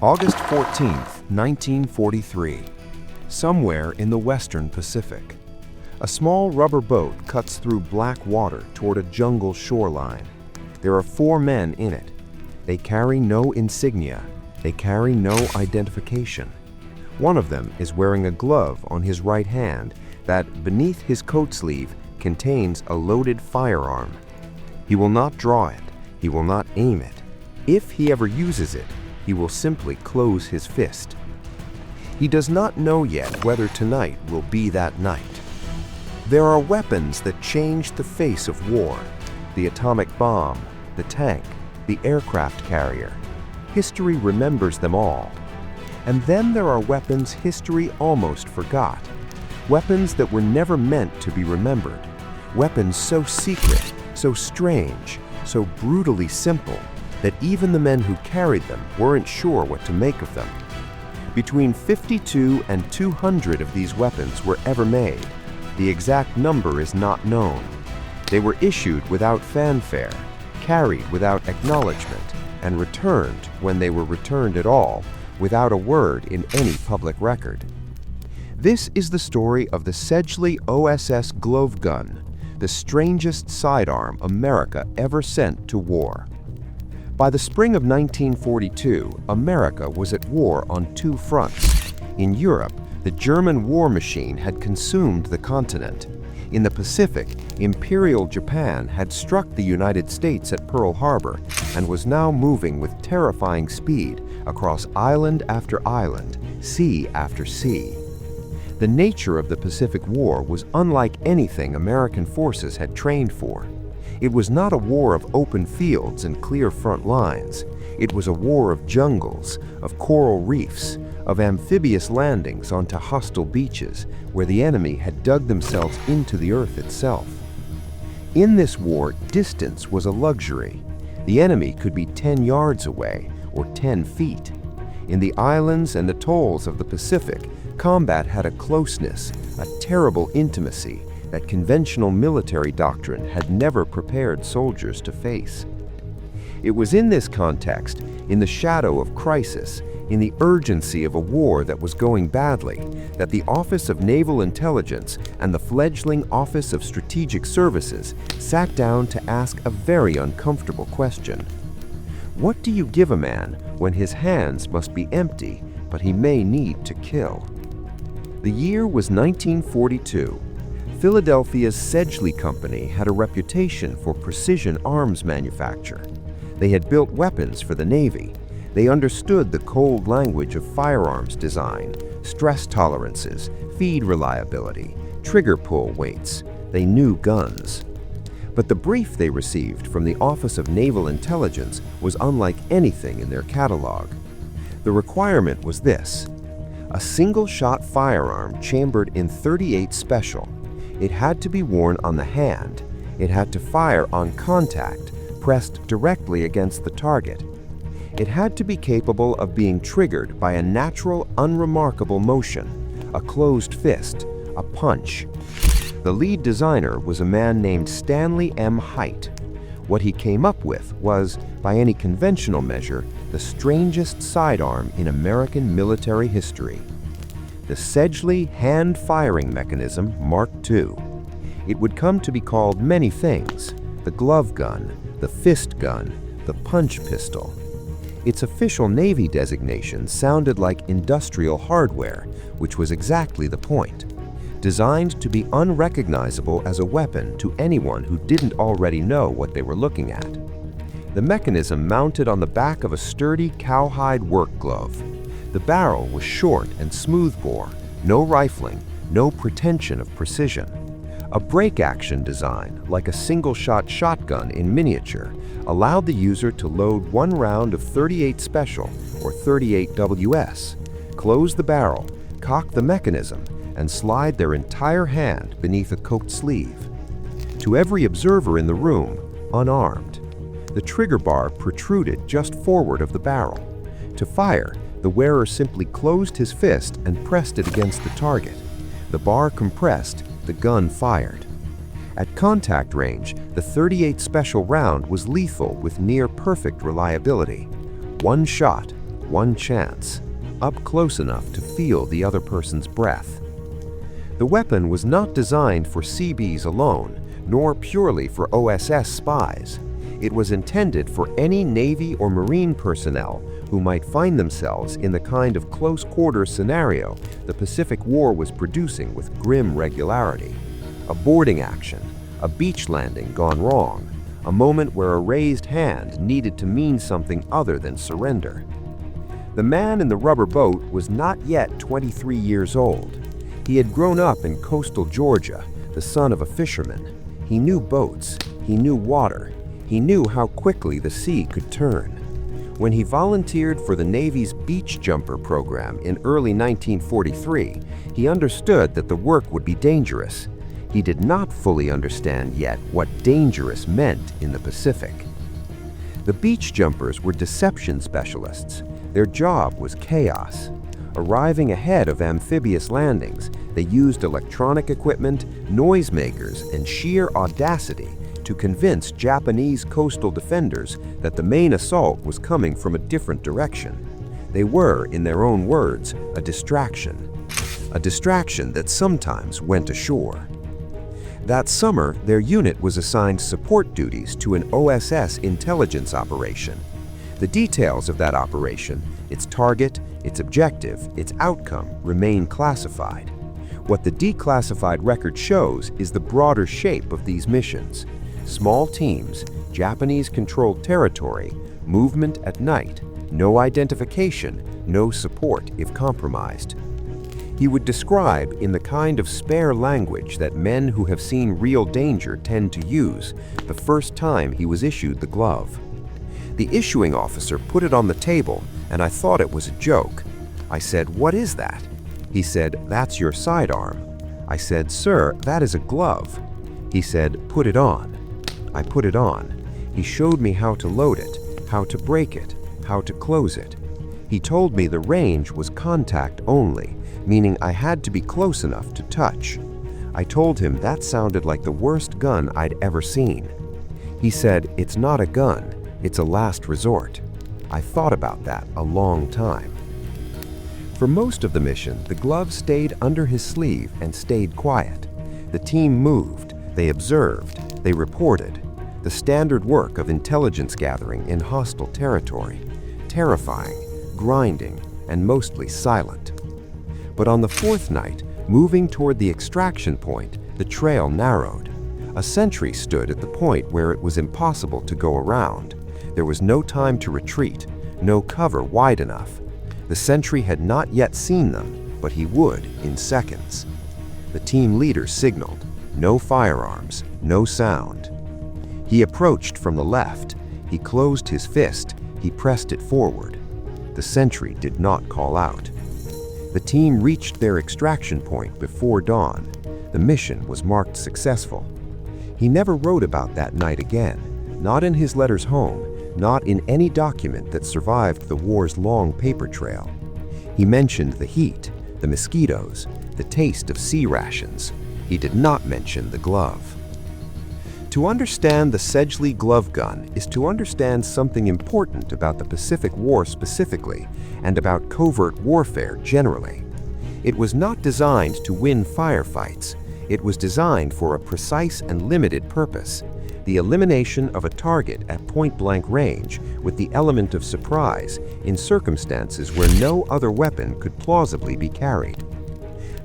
August 14, 1943. Somewhere in the western Pacific, a small rubber boat cuts through black water toward a jungle shoreline. There are 4 men in it. They carry no insignia. They carry no identification. One of them is wearing a glove on his right hand that, beneath his coat sleeve, contains a loaded firearm. He will not draw it. He will not aim it. If he ever uses it, he will simply close his fist. He does not know yet whether tonight will be that night. There are weapons that changed the face of war: the atomic bomb, the tank, the aircraft carrier. History remembers them all. And then there are weapons history almost forgot. Weapons that were never meant to be remembered. Weapons so secret, so strange, so brutally simple that even the men who carried them weren't sure what to make of them. Between 52 and 200 of these weapons were ever made. The exact number is not known. They were issued without fanfare, carried without acknowledgement, and returned, when they were returned at all, without a word in any public record. This is the story of the Sedgley OSS glove gun, the strangest sidearm America ever sent to war. By the spring of 1942, America was at war on 2 fronts. In Europe, the German war machine had consumed the continent. In the Pacific, Imperial Japan had struck the United States at Pearl Harbor and was now moving with terrifying speed across island after island, sea after sea. The nature of the Pacific War was unlike anything American forces had trained for. It was not a war of open fields and clear front lines. It was a war of jungles, of coral reefs, of amphibious landings onto hostile beaches where the enemy had dug themselves into the earth itself. In this war, distance was a luxury. The enemy could be 10 yards away or 10 feet. In the islands and atolls of the Pacific, combat had a closeness, a terrible intimacy that conventional military doctrine had never prepared soldiers to face. It was in this context, in the shadow of crisis, in the urgency of a war that was going badly, that the Office of Naval Intelligence and the fledgling Office of Strategic Services sat down to ask a very uncomfortable question. What do you give a man when his hands must be empty, but he may need to kill? The year was 1942. Philadelphia's Sedgley Company had a reputation for precision arms manufacture. They had built weapons for the Navy. They understood the cold language of firearms design, stress tolerances, feed reliability, trigger pull weights. They knew guns. But the brief they received from the Office of Naval Intelligence was unlike anything in their catalog. The requirement was this: a single-shot firearm chambered in .38 Special. It had to be worn on the hand. It had to fire on contact, pressed directly against the target. It had to be capable of being triggered by a natural, unremarkable motion, a closed fist, a punch. The lead designer was a man named Stanley M. Hite. What he came up with was, by any conventional measure, the strangest sidearm in American military history. The Sedgley hand firing mechanism Mark II. It would come to be called many things: the glove gun, the fist gun, the punch pistol. Its official Navy designation sounded like industrial hardware, which was exactly the point. Designed to be unrecognizable as a weapon to anyone who didn't already know what they were looking at. The mechanism mounted on the back of a sturdy cowhide work glove. The barrel was short and smooth-bore, no rifling, no pretension of precision. A break-action design, like a single-shot shotgun in miniature, allowed the user to load 1 round of .38 Special, or .38 WS, close the barrel, cock the mechanism, and slide their entire hand beneath a coat sleeve. To every observer in the room, unarmed, the trigger bar protruded just forward of the barrel. To fire, the wearer simply closed his fist and pressed it against the target. The bar compressed, the gun fired. At contact range, the .38 Special round was lethal with near-perfect reliability. 1 shot, one chance, up close enough to feel the other person's breath. The weapon was not designed for Seabees alone, nor purely for OSS spies. It was intended for any Navy or Marine personnel who might find themselves in the kind of close-quarters scenario the Pacific War was producing with grim regularity. A boarding action, a beach landing gone wrong, a moment where a raised hand needed to mean something other than surrender. The man in the rubber boat was not yet 23 years old. He had grown up in coastal Georgia, the son of a fisherman. He knew boats, he knew water, he knew how quickly the sea could turn. When he volunteered for the Navy's beach jumper program in early 1943, he understood that the work would be dangerous. He did not fully understand yet what dangerous meant in the Pacific. The beach jumpers were deception specialists. Their job was chaos. Arriving ahead of amphibious landings, they used electronic equipment, noisemakers, and sheer audacity to convince Japanese coastal defenders that the main assault was coming from a different direction. They were, in their own words, a distraction that sometimes went ashore. That summer, their unit was assigned support duties to an OSS intelligence operation. The details of that operation, its target, its objective, its outcome, remain classified. What the declassified record shows is the broader shape of these missions. Small teams, Japanese-controlled territory, movement at night, no identification, no support if compromised. He would describe in the kind of spare language that men who have seen real danger tend to use the first time he was issued the glove. The issuing officer put it on the table, and I thought it was a joke. I said, "What is that?" He said, "That's your sidearm." I said, "Sir, that is a glove." He said, "Put it on." I put it on. He showed me how to load it, how to break it, how to close it. He told me the range was contact only, meaning I had to be close enough to touch. I told him that sounded like the worst gun I'd ever seen. He said, "It's not a gun, it's a last resort." I thought about that a long time. For most of the mission, the glove stayed under his sleeve and stayed quiet. The team moved, they observed, they reported. The standard work of intelligence gathering in hostile territory. Terrifying, grinding, and mostly silent. But on the fourth night, moving toward the extraction point, the trail narrowed. A sentry stood at the point where it was impossible to go around. There was no time to retreat, no cover wide enough. The sentry had not yet seen them, but he would in seconds. The team leader signaled, no firearms, no sound. He approached from the left. He closed his fist. He pressed it forward. The sentry did not call out. The team reached their extraction point before dawn. The mission was marked successful. He never wrote about that night again, not in his letters home, not in any document that survived the war's long paper trail. He mentioned the heat, the mosquitoes, the taste of sea rations. He did not mention the glove. To understand the Sedgley glove gun is to understand something important about the Pacific War specifically, and about covert warfare generally. It was not designed to win firefights. It was designed for a precise and limited purpose: the elimination of a target at point-blank range with the element of surprise in circumstances where no other weapon could plausibly be carried.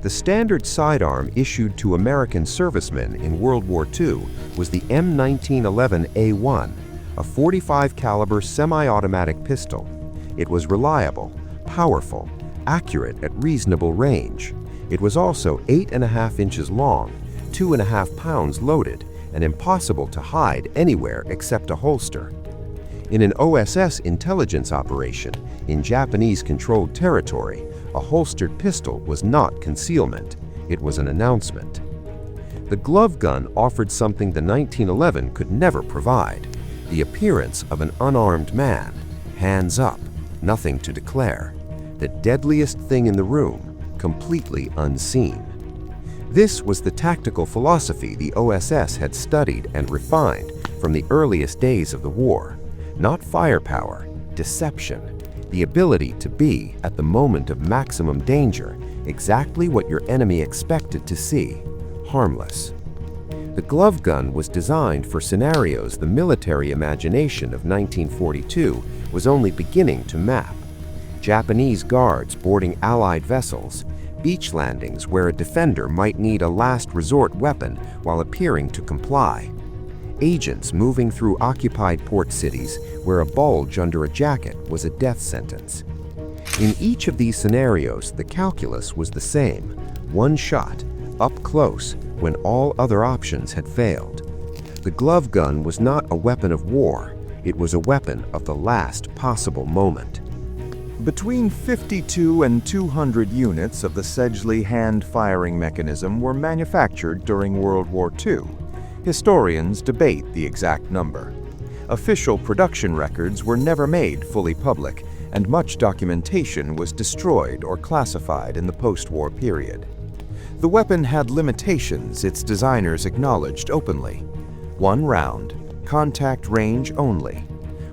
The standard sidearm issued to American servicemen in World War II was the M1911A1, a .45 caliber semi-automatic pistol. It was reliable, powerful, accurate at reasonable range. It was also 8.5 inches long, 2.5 pounds loaded, and impossible to hide anywhere except a holster. In an OSS intelligence operation in Japanese-controlled territory, a holstered pistol was not concealment, it was an announcement. The glove gun offered something the 1911 could never provide: the appearance of an unarmed man, hands up, nothing to declare, the deadliest thing in the room, completely unseen. This was the tactical philosophy the OSS had studied and refined from the earliest days of the war. Not firepower, deception. the ability to be, at the moment of maximum danger, exactly what your enemy expected to see, harmless. The glove gun was designed for scenarios the military imagination of 1942 was only beginning to map. Japanese guards boarding Allied vessels, beach landings where a defender might need a last resort weapon while appearing to comply, agents moving through occupied port cities where a bulge under a jacket was a death sentence. In each of these scenarios, the calculus was the same: one shot, up close, when all other options had failed. The glove gun was not a weapon of war, it was a weapon of the last possible moment. Between 52 and 200 units of the Sedgley hand-firing mechanism were manufactured during World War II. Historians debate the exact number. Official production records were never made fully public, and much documentation was destroyed or classified in the post-war period. The weapon had limitations its designers acknowledged openly. One round, contact range only.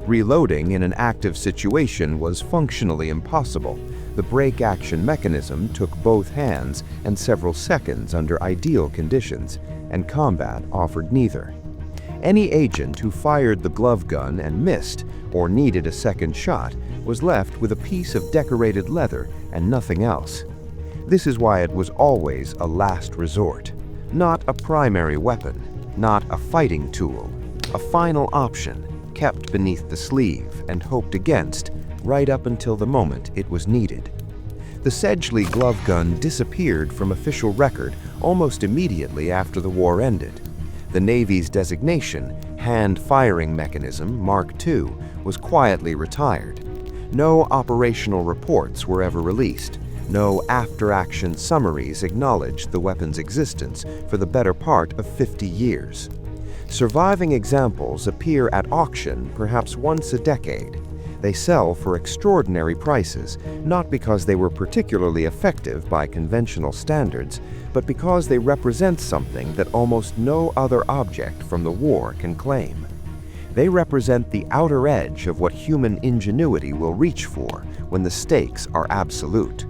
Reloading in an active situation was functionally impossible. The break-action mechanism took both hands and several seconds under ideal conditions, and combat offered neither. Any agent who fired the glove gun and missed, or needed a second shot, was left with a piece of decorated leather and nothing else. This is why it was always a last resort, not a primary weapon, not a fighting tool, a final option, kept beneath the sleeve and hoped against right up until the moment it was needed. The Sedgley glove gun disappeared from official record almost immediately after the war ended. The Navy's designation, hand-firing mechanism Mark II, was quietly retired. No operational reports were ever released. No after-action summaries acknowledged the weapon's existence for the better part of 50 years. Surviving examples appear at auction perhaps once a decade. They sell for extraordinary prices, not because they were particularly effective by conventional standards, but because they represent something that almost no other object from the war can claim. They represent the outer edge of what human ingenuity will reach for when the stakes are absolute.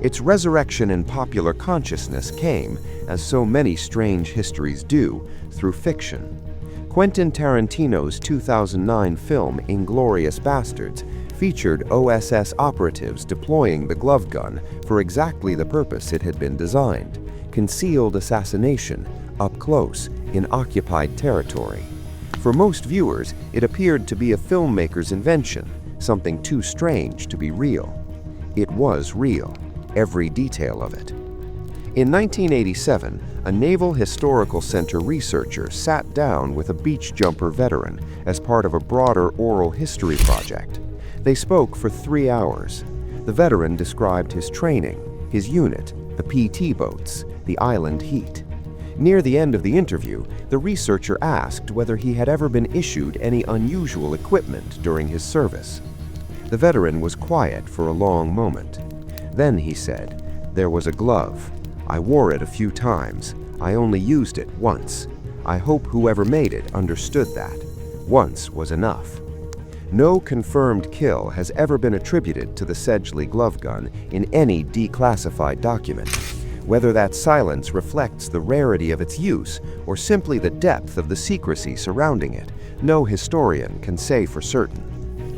Its resurrection in popular consciousness came, as so many strange histories do, through fiction. Quentin Tarantino's 2009 film *Inglourious Basterds* featured OSS operatives deploying the glove gun for exactly the purpose it had been designed: concealed assassination, up close, in occupied territory. For most viewers, it appeared to be a filmmaker's invention, something too strange to be real. It was real, every detail of it. In 1987, a Naval Historical Center researcher sat down with a beach jumper veteran as part of a broader oral history project. They spoke for 3 hours. The veteran described his training, his unit, the PT boats, the island heat. Near the end of the interview, the researcher asked whether he had ever been issued any unusual equipment during his service. The veteran was quiet for a long moment. Then he said, "There was a glove. I wore it a few times. I only used it once. I hope whoever made it understood that. Once was enough." No confirmed kill has ever been attributed to the Sedgley glove gun in any declassified document. Whether that silence reflects the rarity of its use or simply the depth of the secrecy surrounding it, no historian can say for certain.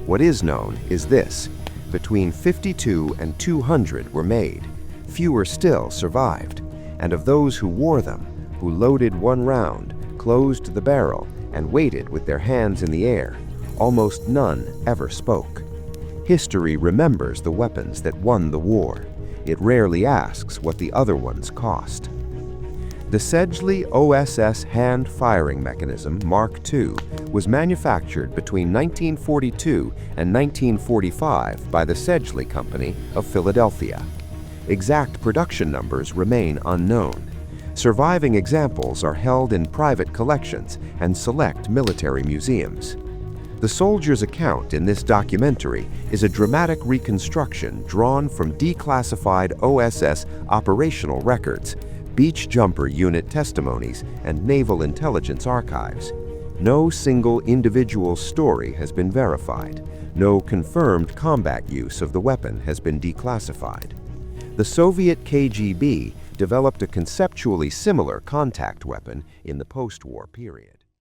What is known is this: between 52 and 200 were made. Fewer still survived, and of those who wore them, who loaded one round, closed the barrel, and waited with their hands in the air, almost none ever spoke. History remembers the weapons that won the war. It rarely asks what the other ones cost. The Sedgley OSS hand-firing mechanism Mark II was manufactured between 1942 and 1945 by the Sedgley Company of Philadelphia. Exact production numbers remain unknown. Surviving examples are held in private collections and select military museums. The soldier's account in this documentary is a dramatic reconstruction drawn from declassified OSS operational records, beach jumper unit testimonies, and naval intelligence archives. No single individual story has been verified. No confirmed combat use of the weapon has been declassified. The Soviet KGB developed a conceptually similar contact weapon in the post-war period.